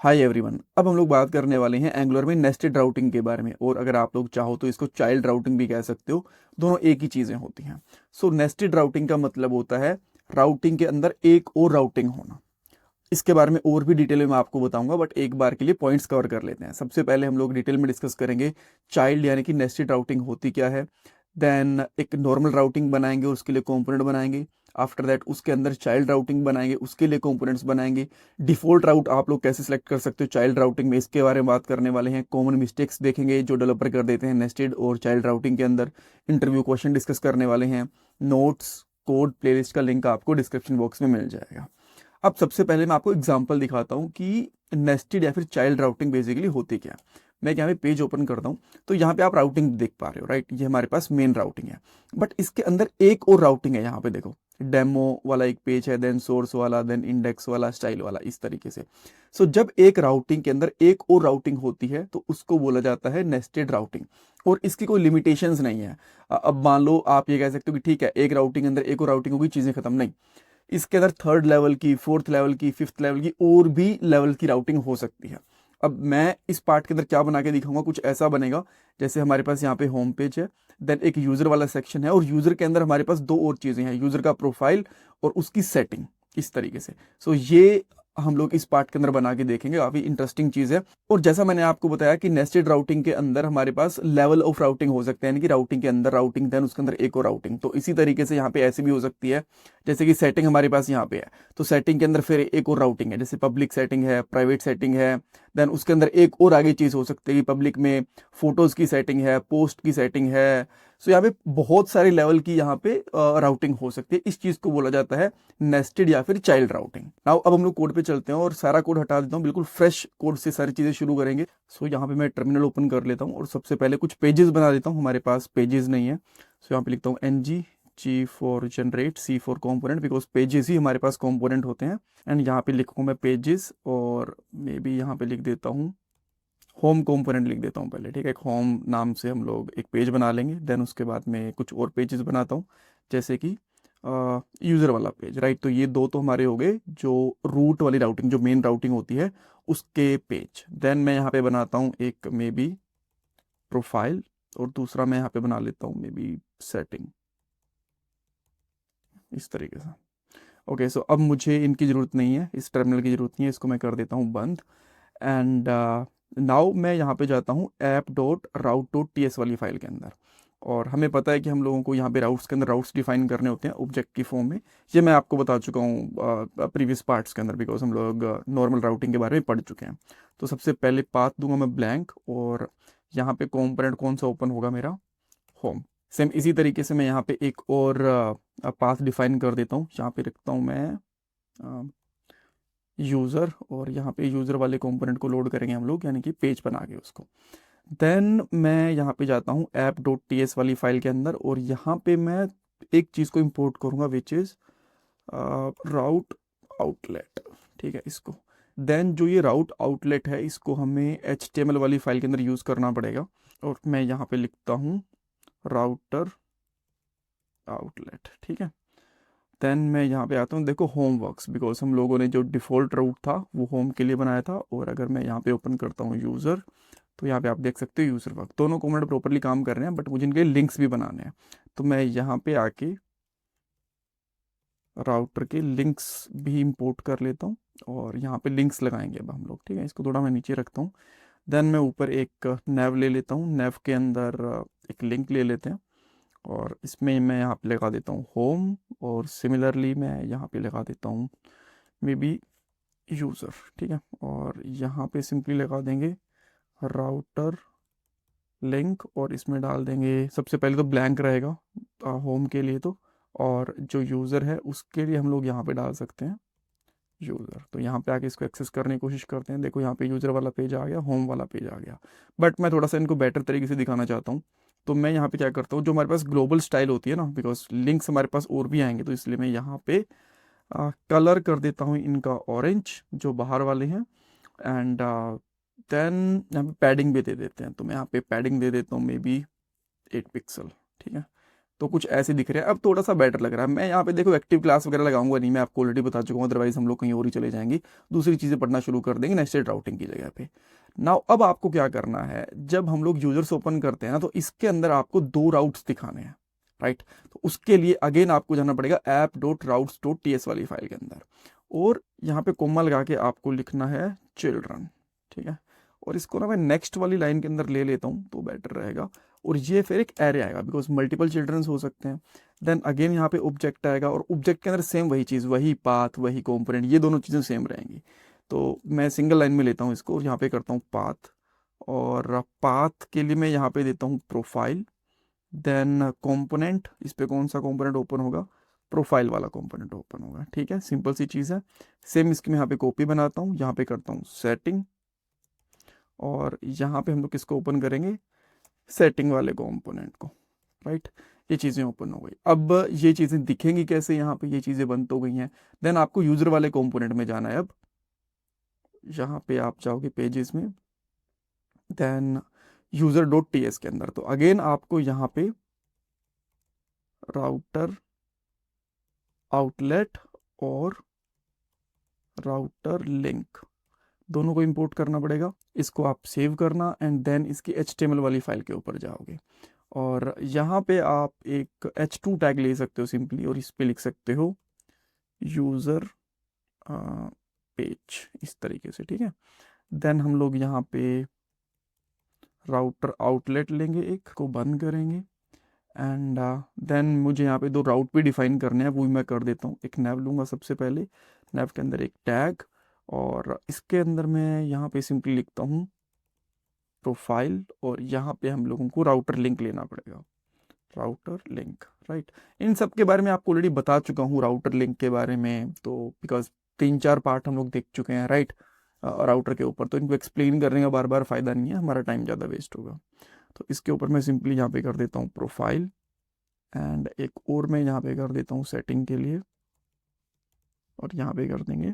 Hi everyone. अब हम लोग बात करने वाले हैं एंगुलर में नेस्टेड राउटिंग के बारे में, और अगर आप लोग चाहो तो इसको चाइल्ड राउटिंग भी कह सकते हो। दोनों एक ही चीज़ें होती हैं। सो नेस्टेड राउटिंग का मतलब होता है राउटिंग के अंदर एक और राउटिंग होना। इसके बारे में और भी डिटेल में मैं आपको बताऊंगा, बट एक बार के लिए पॉइंट्स कवर कर लेते हैं। सबसे पहले हम लोग डिटेल में डिस्कस करेंगे चाइल्ड यानी कि नेस्टेड राउटिंग होती क्या है। देन एक नॉर्मल राउटिंग बनाएंगे, उसके लिए कंपोनेंट बनाएंगे। आफ्टर दैट उसके अंदर चाइल्ड राउटिंग बनाएंगे, उसके लिए कंपोनेंट्स बनाएंगे। डिफॉल्ट राउट आप लोग कैसे सेलेक्ट कर सकते हो चाइल्ड राउटिंग में, इसके बारे में बात करने वाले हैं। कॉमन मिस्टेक्स देखेंगे जो डेवलपर कर देते हैं नेस्टेड और चाइल्ड राउटिंग के अंदर। इंटरव्यू क्वेश्चन डिस्कस करने वाले हैं। नोट्स, कोड, प्लेलिस्ट का लिंक आपको डिस्क्रिप्शन बॉक्स में मिल जाएगा। अब सबसे पहले मैं आपको एग्जांपल दिखाता हूँ कि नेस्टेड या फिर चाइल्ड राउटिंग बेसिकली होती क्या है। मैं यहाँ पे पेज ओपन करता हूँ, तो यहाँ पे आप राउटिंग देख पा रहे हो, राइट। ये हमारे पास मेन राउटिंग है, बट इसके अंदर एक और राउटिंग है। यहाँ पे देखो, डेमो वाला एक पेज है, देन सोर्स वाला, देन इंडेक्स वाला, स्टाइल वाला, इस तरीके से। सो जब एक राउटिंग के अंदर एक और राउटिंग होती है तो उसको बोला जाता है नेस्टेड राउटिंग। और इसकी कोई लिमिटेशंस नहीं है। अब मान लो आप ये कह सकते हो कि ठीक है, एक राउटिंग अंदर एक और राउटिंग होगी, चीजें खत्म। नहीं, इसके अंदर थर्ड लेवल की, फोर्थ लेवल की, फिफ्थ लेवल की और भी लेवल की राउटिंग हो सकती है। अब मैं इस पार्ट के अंदर क्या बना के दिखाऊंगा, कुछ ऐसा बनेगा जैसे हमारे पास यहाँ पे होम पेज है, देन एक यूजर वाला सेक्शन है, और यूजर के अंदर हमारे पास दो और चीजें हैं, यूजर का प्रोफाइल और उसकी सेटिंग, इस तरीके से। सो ये हम लोग इस पार्ट के अंदर बना के देखेंगे, काफी इंटरेस्टिंग चीज है। और जैसा मैंने आपको बताया कि नेस्टेड राउटिंग के अंदर हमारे पास लेवल ऑफ राउटिंग हो सकते हैं, यानी कि राउटिंग के अंदर राउटिंग, देन उसके अंदर एक और राउटिंग। तो इसी तरीके से यहाँ पे ऐसी भी हो सकती है, जैसे कि सेटिंग हमारे पास यहाँ पे है, तो सेटिंग के अंदर फिर एक और राउटिंग है, जैसे पब्लिक सेटिंग है, प्राइवेट सेटिंग है। देन उसके अंदर एक और आगे चीज हो सकती है कि पब्लिक में फोटोज की सेटिंग है, पोस्ट की सेटिंग है। सो यहाँ पे बहुत सारे लेवल की यहाँ पे राउटिंग हो सकती है। इस चीज को बोला जाता है नेस्टेड या फिर चाइल्ड राउटिंग। नाउ अब हम लोग कोड पे चलते हैं और सारा कोड हटा देता हूँ, बिल्कुल फ्रेश कोड से सारी चीजें शुरू करेंगे। सो यहाँ पे मैं टर्मिनल ओपन कर लेता हूँ और सबसे पहले कुछ पेजेस बना देता हूँ। हमारे पास पेजेस नहीं है, सो यहाँ पे लिखता हूँ NG G for generate, C for component, because pages ही हमारे पास कॉम्पोनेंट होते हैं। एंड यहाँ पे लिखूँ मैं पेजेस, और मे बी यहाँ पे लिख देता हूँ होम कंपोनेंट, लिख देता हूँ पहले, ठीक है। एक होम नाम से हम लोग एक पेज बना लेंगे, देन उसके बाद में कुछ और पेजेस बनाता हूँ, जैसे कि यूज़र वाला पेज, राइट। तो ये दो तो हमारे हो गए जो रूट वाली राउटिंग, जो मेन राउटिंग होती है उसके पेज। देन मैं यहाँ पे बनाता हूँ एक मे बी प्रोफाइल, और दूसरा मैं यहाँ पे बना लेता हूँ मे बी सेटिंग, इस तरीके से। ओके, सो अब मुझे इनकी ज़रूरत नहीं है, इस टर्मिनल की ज़रूरत नहीं है, इसको मैं कर देता हूँ बंद। एंड नाउ मैं यहाँ पे जाता हूँ app.route.ts वाली फाइल के अंदर। और हमें पता है कि हम लोगों को यहाँ पे राउट्स के अंदर राउट्स डिफाइन करने होते हैं ऑब्जेक्ट की फॉर्म में। ये मैं आपको बता चुका हूँ प्रीवियस पार्ट्स के अंदर, बिकॉज हम लोग नॉर्मल राउटिंग के बारे में पढ़ चुके हैं। तो सबसे पहले पाथ दूंगा मैं ब्लैंक, और यहाँ पे कॉम्पोनेंट कौन सा ओपन होगा, मेरा होम। सेम इसी तरीके से मैं यहाँ पे एक और पाथ डिफाइन कर देता हूँ, यहाँ पे रखता हूँ मैं यूज़र, और यहाँ पे यूज़र वाले कंपोनेंट को लोड करेंगे हम लोग, यानी कि पेज बना के उसको। देन मैं यहाँ पे जाता हूँ app.ts वाली फाइल के अंदर, और यहाँ पे मैं एक चीज़ को इंपोर्ट करूँगा, विच इज़ राउट आउटलेट, ठीक है, इसको। देन जो ये राउट आउटलेट है, इसको हमें HTML वाली फाइल के अंदर यूज़ करना पड़ेगा, और मैं यहाँ पे लिखता हूँ राउटर आउटलेट, ठीक है। देन मैं यहाँ पे आता हूँ, देखो होम वर्क्स, बिकॉज हम लोगों ने जो डिफ़ॉल्ट रूट था वो होम के लिए बनाया था। और अगर मैं यहाँ पे ओपन करता हूँ यूज़र, तो यहाँ पे आप देख सकते हो यूज़र वर्क, दोनों कॉम्पोनेंट प्रॉपरली काम कर रहे हैं, बट मुझे इनके लिंक्स भी बनाने हैं। तो मैं यहाँ पे आके राउटर के लिंक्स भी इंपोर्ट कर लेता हूँ, और यहाँ पे लिंक्स लगाएंगे अब हम लोग, ठीक है। इसको थोड़ा मैं नीचे रखता हूँ। देन मैं ऊपर एक नेव ले लेता हूँ, नेव के अंदर एक लिंक ले लेते हैं, और इसमें मैं यहाँ पे लगा देता हूँ होम, और सिमिलरली मैं यहाँ पे लगा देता हूँ मे बी यूज़र, ठीक है। और यहाँ पे सिंपली लगा देंगे राउटर लिंक, और इसमें डाल देंगे, सबसे पहले तो ब्लैंक रहेगा होम के लिए तो, और जो यूज़र है उसके लिए हम लोग यहाँ पे डाल सकते हैं यूज़र। तो यहाँ पे आके इसको एक्सेस करने की कोशिश करते हैं, देखो यहाँ पे यूज़र वाला पेज आ गया, होम वाला पेज आ गया। बट मैं थोड़ा सा इनको बेटर तरीके से दिखाना चाहता हूँ, तो मैं यहाँ पे क्या करता हूँ, जो हमारे पास ग्लोबल स्टाइल होती है ना, बिकॉज लिंक्स हमारे पास और भी आएंगे, तो इसलिए मैं यहाँ पे कलर कर देता हूँ इनका ऑरेंज, जो बाहर वाले हैं। एंड देन यहाँ पे पैडिंग भी दे देते हैं, तो मैं यहाँ पे पैडिंग दे देता हूँ मे बी 8 पिक्सल, ठीक है। तो कुछ ऐसे दिख रहे हैं। अब थोड़ा सा बेटर लग रहा है। मैं यहाँ पे देखो एक्टिव क्लास वगैरह लगाऊंगा नहीं, मैं आपको ऑलरेडी बता चुका हूँ, अदरवाइज हम लोग कहीं और ही चले जाएंगे, दूसरी चीज़ें पढ़ना शुरू कर देंगे नेस्टेड राउटिंग की जगह पे। नाउ अब आपको क्या करना है, जब हम लोग यूजर्स ओपन करते हैं ना, तो इसके अंदर आपको 2 राउट्स दिखाने हैं, राइट। तो उसके लिए अगेन आपको जाना पड़ेगा app.routes.ts वाली फाइल के अंदर, और यहाँ पे कोमा लगा के आपको लिखना है चिल्ड्रन, ठीक है। और इसको ना मैं नेक्स्ट वाली लाइन के अंदर ले लेता हूँ तो बेटर रहेगा, और ये फिर एक एरे आएगा बिकॉज मल्टीपल चिल्ड्रंस हो सकते हैं। देन अगेन यहाँ पे ऑब्जेक्ट आएगा, और ऑब्जेक्ट के अंदर सेम वही चीज़, वही पाथ, वही कंपोनेंट, ये दोनों चीज़ें सेम रहेंगी। तो मैं सिंगल लाइन में लेता हूँ इसको, और यहाँ पे करता हूँ पाथ, और पाथ के लिए मैं यहाँ पे देता हूँ प्रोफाइल। देन कंपोनेंट, इस पे कौन सा कंपोनेंट ओपन होगा, प्रोफाइल वाला कंपोनेंट ओपन होगा, ठीक है, सिंपल सी चीज़ है। सेम इसकी मैं यहाँ पे कॉपी बनाता हूँ, यहाँ पे करता हूँ सेटिंग, और यहाँ पे हम लोग किसको ओपन करेंगे, सेटिंग वाले कंपोनेंट को, राइट। ये चीज़ें ओपन हो गई। अब ये चीज़ें दिखेंगी कैसे, यहाँ पे ये चीज़ें बंद तो गई हैं। देन आपको यूज़र वाले कंपोनेंट में जाना है। अब यहाँ पे आप जाओगे पेजेस में, देन user.ts के अंदर, तो अगेन आपको यहाँ पे राउटर आउटलेट और राउटर लिंक दोनों को इंपोर्ट करना पड़ेगा। इसको आप सेव करना, एंड देन इसकी HTML वाली फाइल के ऊपर जाओगे, और यहाँ पे आप एक h2 टैग ले सकते हो सिंपली, और इस पे लिख सकते हो यूज़र पेज, इस तरीके से, ठीक है। देन हम लोग यहाँ पे राउटर आउटलेट लेंगे, एक को बंद करेंगे, एंड देन मुझे यहाँ पे 2 राउट भी डिफाइन करने हैं, वो भी मैं कर देता हूँ। एक नैव लूँगा सबसे पहले, नैव के अंदर एक टैग, और इसके अंदर मैं यहाँ पे सिंपली लिखता हूँ प्रोफाइल, और यहाँ पे हम लोगों को राउटर लिंक लेना पड़ेगा, राउटर लिंक, राइट। इन सब के बारे में आपको ऑलरेडी बता चुका हूँ, राउटर लिंक के बारे में, तो बिकॉज 3-4 पार्ट हम लोग देख चुके हैं, राइट, राउटर के ऊपर, तो इनको एक्सप्लेन करने का बार बार फ़ायदा नहीं है, हमारा टाइम ज़्यादा वेस्ट होगा। तो इसके ऊपर मैं सिंपली यहाँ पे कर देता हूँ प्रोफाइल, एंड एक और मैं यहाँ पे कर देता हूँ सेटिंग के लिए, और यहाँ पे कर देंगे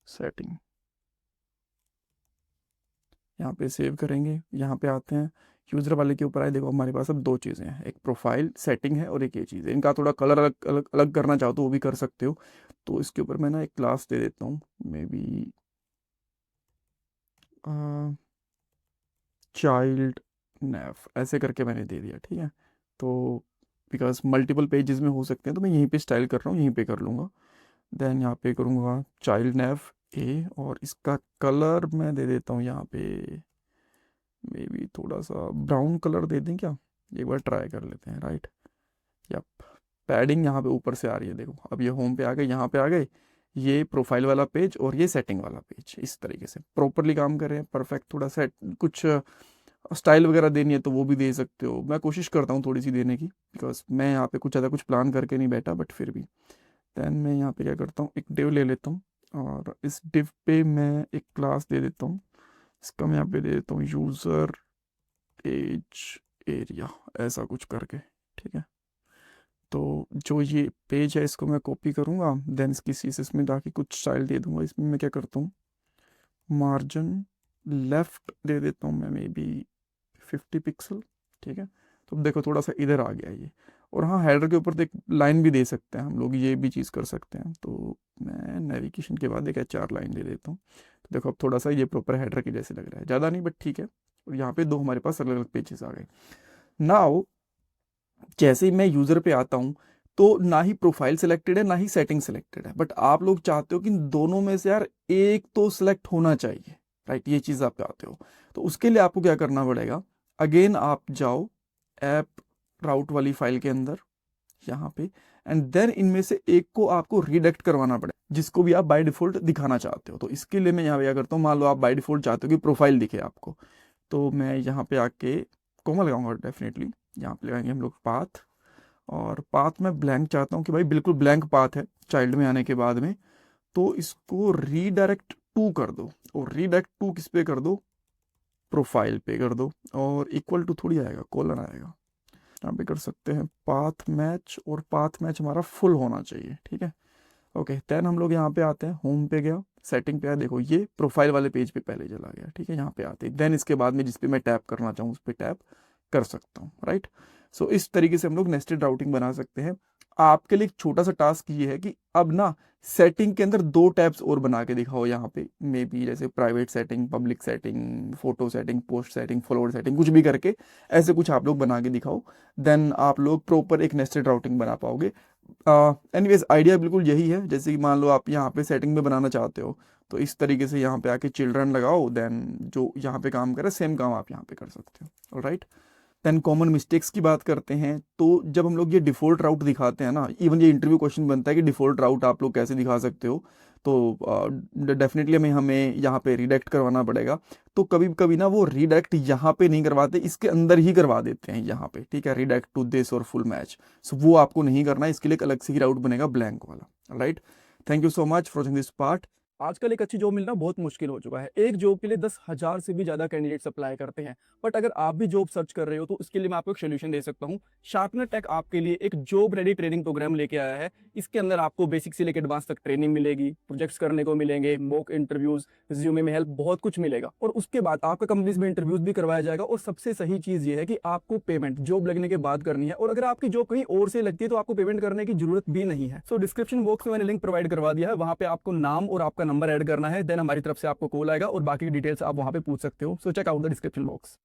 सेटिंग, यहाँ पे सेव करेंगे। यहाँ पे आते हैं यूज़र वाले के ऊपर आए, देखो हमारे पास अब 2 चीज़ें हैं, एक प्रोफाइल सेटिंग है, और एक ये चीज़ है। इनका थोड़ा कलर अलग अलग अलग करना चाहो तो वो भी कर सकते हो। तो इसके ऊपर मैं ना एक क्लास दे देता हूँ, मे बी चाइल्ड नेफ, ऐसे करके मैंने दे दिया, ठीक है। तो बिकॉज मल्टीपल पेजेस में हो सकते हैं, तो मैं यहीं पे स्टाइल कर रहा हूँ, यहीं पे कर लूँगा। देन यहाँ पे करूँगा चाइल्ड नेफ ए, और इसका कलर मैं दे देता हूँ यहाँ पे, मे बी थोड़ा सा ब्राउन कलर दे दें क्या, एक बार ट्राई कर लेते हैं, राइट। यप, पैडिंग यहाँ पे ऊपर से आ रही है, देखो अब ये होम पे आ गए, यहाँ पे आ गए, ये प्रोफाइल वाला पेज और ये सेटिंग वाला पेज, इस तरीके से प्रॉपरली काम कर रहे हैं, परफेक्ट। थोड़ा सा कुछ स्टाइल वगैरह देनी है तो वो भी दे सकते हो, मैं कोशिश करता हूँ थोड़ी सी देने की, बिकॉज मैं यहाँ पे कुछ ज़्यादा कुछ प्लान करके नहीं बैठा, बट फिर भी। दैन मैं यहाँ पे क्या करता हूँ, एक डिव ले लेता हूँ, और इस डिव पे मैं एक क्लास दे देता हूँ, इसका मैं यहाँ पे दे देता हूँ यूज़र एज एरिया, ऐसा कुछ करके, ठीक है। तो जो ये पेज है इसको मैं कॉपी करूँगा, देन इसकी सीएसएस में जाके कुछ स्टाइल दे दूँगा। इसमें मैं क्या करता हूँ, मार्जिन लेफ्ट दे देता हूँ मैं, मे बी 50 पिक्सल, ठीक है। तो अब देखो थोड़ा सा इधर आ गया ये, और हाँ हेडर के ऊपर तो एक लाइन भी दे सकते हैं हम लोग, ये भी चीज़ कर सकते हैं। तो मैं नेविगेशन के बाद एक HR लाइन दे देता हूँ, तो देखो अब थोड़ा सा ये प्रॉपर हेडर के जैसे लग रहा है, ज़्यादा नहीं बट ठीक है। और यहाँ पे 2 हमारे पास अलग अलग पेजेस आ गए। नाउ जैसे ही मैं यूज़र पे आता हूँ, तो ना ही प्रोफाइल सेलेक्टेड है ना ही सेटिंग सेलेक्टेड है, बट आप लोग चाहते हो कि इन दोनों में से यार एक तो सेलेक्ट होना चाहिए, राइट, ये चीज़ आप चाहते हो। तो उसके लिए आपको क्या करना पड़ेगा, अगेन आप जाओ ऐप राउट वाली फाइल के अंदर, यहाँ पे, एंड देन इनमें से एक को आपको रिडायरेक्ट करवाना पड़ेगा, जिसको भी आप बाय डिफॉल्ट दिखाना चाहते हो। तो इसके लिए मैं यहाँ पे क्या करता हूँ, मान लो आप बाय डिफॉल्ट चाहते हो कि प्रोफाइल दिखे आपको, तो मैं यहाँ पे आके कोमा लगाऊंगा डेफिनेटली। यहाँ पे लगाएंगे हम लोग पाथ, और पाथ में ब्लैंक चाहता हूँ कि भाई बिल्कुल ब्लैंक पाथ है चाइल्ड में आने के बाद में, तो इसको रीडायरेक्ट टू कर दो, और रीडायरेक्ट टू किस पे कर दो, प्रोफाइल पे कर दो, और इक्वल टू थोड़ी आएगा, कॉलन आएगा। यहाँ पे कर सकते हैं पाथ मैच, और पाथ मैच हमारा फुल होना चाहिए, ठीक है। ओके, देन हम लोग यहाँ पे आते हैं, होम पे गया, सेटिंग पे आया, देखो ये प्रोफाइल वाले पेज पे पहले चला गया, ठीक है। यहाँ पे आते हैं, देन इसके बाद में जिस पे मैं टैप करना चाहूँ उस पर टैप कर सकता हूँ, राइट। सो इस तरीके से हम लोग नेस्टेड राउटिंग बना सकते हैं। आपके लिए एक छोटा सा टास्क ये है कि अब ना सेटिंग के अंदर 2 टैब्स और बना के दिखाओ यहाँ पे, मे बी जैसे private setting, public setting, photo setting, post setting, follower setting, कुछ भी करके ऐसे कुछ आप लोग बना के दिखाओ। देन आप लोग प्रॉपर एक नेस्टेड राउटिंग बना पाओगे। एनीवेज आइडिया बिल्कुल यही है। जैसे कि मान लो आप यहाँ पे सेटिंग में बनाना चाहते हो, तो इस तरीके से यहाँ पे आके चिल्ड्रन लगाओ, देन जो यहाँ पे काम करे सेम काम आप यहाँ पे कर सकते हो। ऑलराइट, देन कॉमन मिस्टेक्स की बात करते हैं। तो जब हम लोग ये डिफ़ॉल्ट राउट दिखाते हैं ना, इवन ये इंटरव्यू क्वेश्चन बनता है कि डिफ़ॉल्ट राउट आप लोग कैसे दिखा सकते हो, तो डेफिनेटली हमें यहाँ पे रिडायरेक्ट करवाना पड़ेगा। तो कभी कभी ना वो रिडायरेक्ट यहाँ पे नहीं करवाते, इसके अंदर ही करवा देते हैं यहाँ पे, ठीक है, रिडायरेक्ट टू दिस और फुल मैच। सो वो आपको नहीं करना है, इसके लिए एक अलग से ही राउट बनेगा ब्लैंक वाला। Right, thank you so much for watching this part. आजकल एक अच्छी जॉब मिलना बहुत मुश्किल हो चुका है। एक जॉब के लिए 10,000 से भी ज़्यादा कैंडिडेट्स अप्लाई करते हैं। बट अगर आप भी जॉब सर्च कर रहे हो तो उसके लिए मैं आपको एक सोल्यूशन दे सकता हूँ। शार्पनर टेक आपके लिए एक जॉब रेडी ट्रेनिंग प्रोग्राम लेके आया है। इसके अंदर आपको बेसिक से लेकर एडवांस तक ट्रेनिंग मिलेगी, प्रोजेक्ट्स करने को मिलेंगे, मॉक इंटरव्यूज, रिज्यूमे में हेल्प, बहुत कुछ मिलेगा। और उसके बाद आपका कंपनीज में इंटरव्यूज भी करवाया जाएगा। और सबसे सही चीज़ ये है कि आपको पेमेंट जॉब लगने के बाद करनी है। और अगर आपकी जॉब कहीं और से लगती है तो आपको पेमेंट करने की जरूरत भी नहीं है। सो डिस्क्रिप्शन बॉक्स में मैंने लिंक प्रोवाइड करवा दिया है, वहाँ पे आपको नाम और आपका नंबर ऐड करना है। देन हमारी तरफ से आपको कॉल आएगा और बाकी डिटेल्स आप वहाँ पे पूछ सकते हो। So check out the description box.